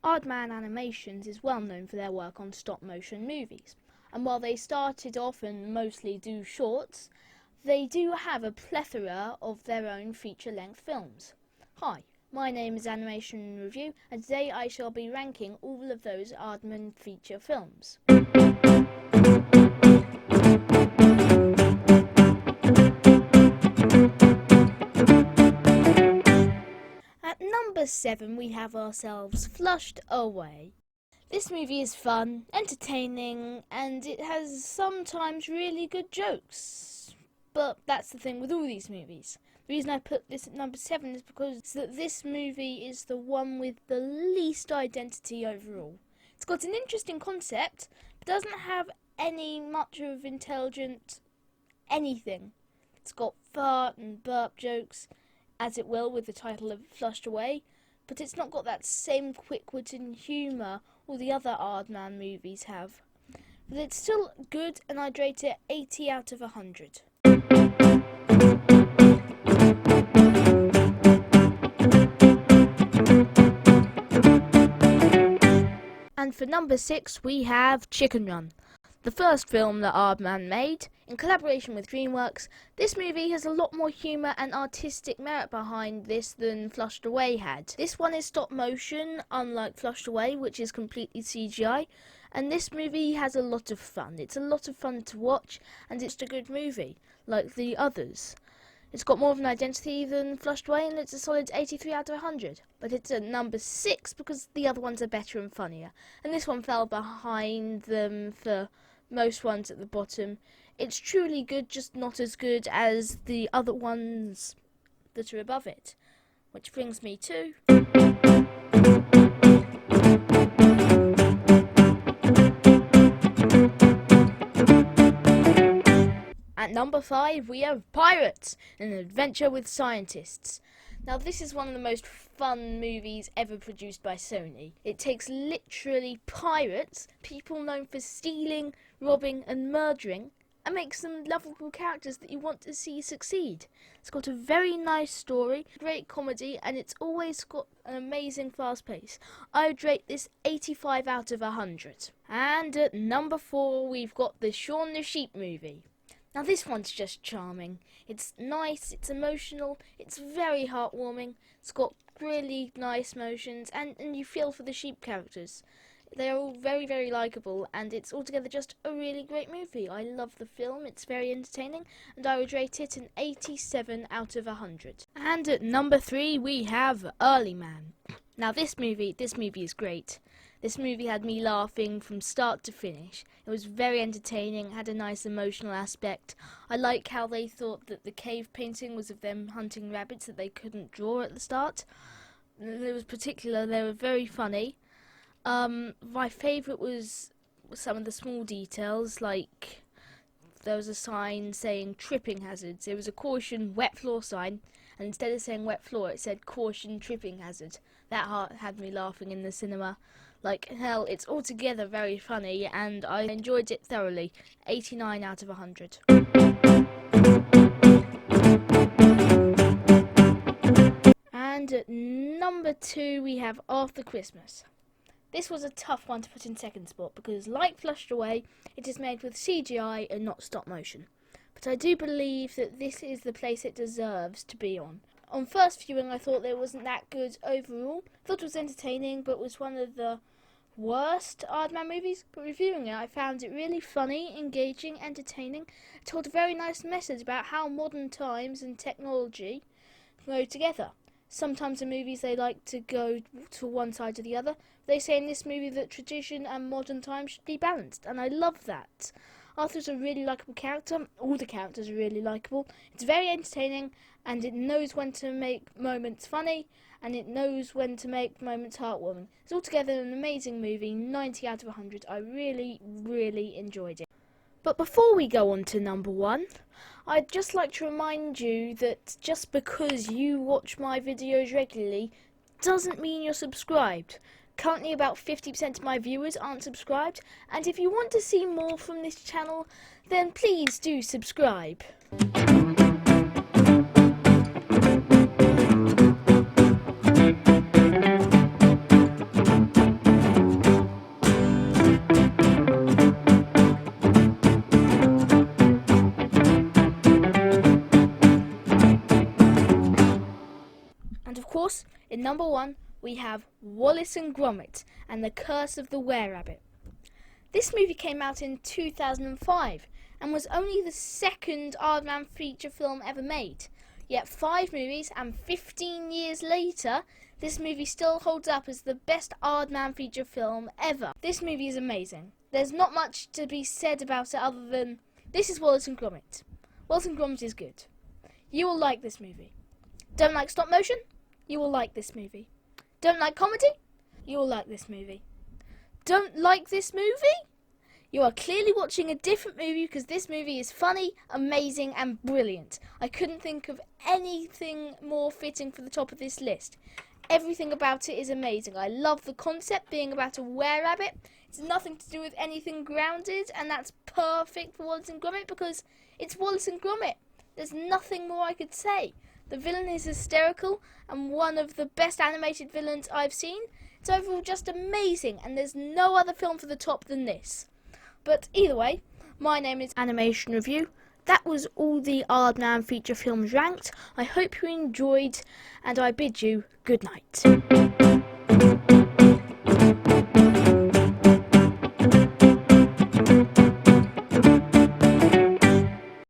Aardman Animations is well known for their work on stop-motion movies, and while they started off and mostly do shorts, they do have a plethora of their own feature-length films. Hi, my name is Animation Review, and today I shall be ranking all of those Aardman feature films. At number 7 we have ourselves Flushed Away. This movie is fun, entertaining, and it has sometimes really good jokes. But that's the thing with all these movies. The reason I put this at number 7 is because this movie is the one with the least identity overall. It's got an interesting concept, but doesn't have much of intelligent anything. It's got fart and burp jokes, as it will with the title of Flushed Away, but it's not got that same quick-witted humour all the other Aardman movies have. But it's still good, and I'd rate it 80 out of 100. And for number 6 we have Chicken Run, the first film that Aardman made. In collaboration with DreamWorks, this movie has a lot more humour and artistic merit behind this than Flushed Away had. This one is stop motion, unlike Flushed Away, which is completely CGI, and this movie has a lot of fun. It's a lot of fun to watch, and it's a good movie, like the others. It's got more of an identity than Flushed Away, and it's a solid 83 out of 100. But it's at number 6 because the other ones are better and funnier, and this one fell behind them for most ones at the bottom. It's truly good, just not as good as the other ones that are above it. Which brings me to... At number 5 we have Pirates, an adventure with scientists. Now this is one of the most fun movies ever produced by Sony. It takes literally pirates, people known for stealing, robbing and murdering, and makes them lovable characters that you want to see succeed. It's got a very nice story, great comedy, and it's always got an amazing fast pace. I would rate this 85 out of 100. And at number 4 we've got the Shaun the Sheep movie. Now this one's just charming. It's nice, it's emotional, it's very heartwarming, it's got really nice motions, and you feel for the sheep characters. They're all very, very likeable, and it's altogether just a really great movie. I love the film, it's very entertaining, and I would rate it an 87 out of 100. And at number 3 we have Aardman. Now this movie is great. This movie had me laughing from start to finish. It was very entertaining, had a nice emotional aspect. I like how they thought that the cave painting was of them hunting rabbits that they couldn't draw at the start. They were very funny. My favourite was some of the small details, like there was a sign saying tripping hazards. It was a caution wet floor sign, and instead of saying wet floor it said caution tripping hazard. That had me laughing in the cinema. Like hell, it's altogether very funny, and I enjoyed it thoroughly. 89 out of 100. And at number 2 we have After Christmas. This was a tough one to put in second spot because, like Flushed Away, it is made with CGI and not stop motion. But I do believe that this is the place it deserves to be on. On first viewing I thought it wasn't that good overall. I thought it was entertaining, but was one of the worst Aardman movies. But reviewing it I found it really funny, engaging, entertaining. It told a very nice message about how modern times and technology go together. Sometimes in movies they like to go to one side or the other. They say in this movie that tradition and modern times should be balanced, and I love that. Arthur's a really likeable character. All the characters are really likeable. It's very entertaining, and it knows when to make moments funny, and it knows when to make moments heartwarming. It's altogether an amazing movie, 90 out of 100. I really, really enjoyed it. But before we go on to number 1, I'd just like to remind you that just because you watch my videos regularly doesn't mean you're subscribed. Currently about 50% of my viewers aren't subscribed, and if you want to see more from this channel, then please do subscribe. In number 1, we have Wallace and Gromit and the Curse of the Were-Rabbit. This movie came out in 2005 and was only the second Aardman feature film ever made. Yet 5 movies and 15 years later, this movie still holds up as the best Aardman feature film ever. This movie is amazing. There's not much to be said about it other than, this is Wallace and Gromit. Wallace and Gromit is good. You will like this movie. Don't like stop motion? You will like this movie. Don't like comedy? You will like this movie. Don't like this movie? You are clearly watching a different movie because this movie is funny, amazing and brilliant. I couldn't think of anything more fitting for the top of this list. Everything about it is amazing. I love the concept being about a were-rabbit. It's nothing to do with anything grounded, and that's perfect for Wallace and Gromit because it's Wallace and Gromit. There's nothing more I could say. The villain is hysterical and one of the best animated villains I've seen. It's overall just amazing, and there's no other film for the top than this. But either way, my name is Animation Review. That was all the Aardman feature films ranked. I hope you enjoyed, and I bid you good night.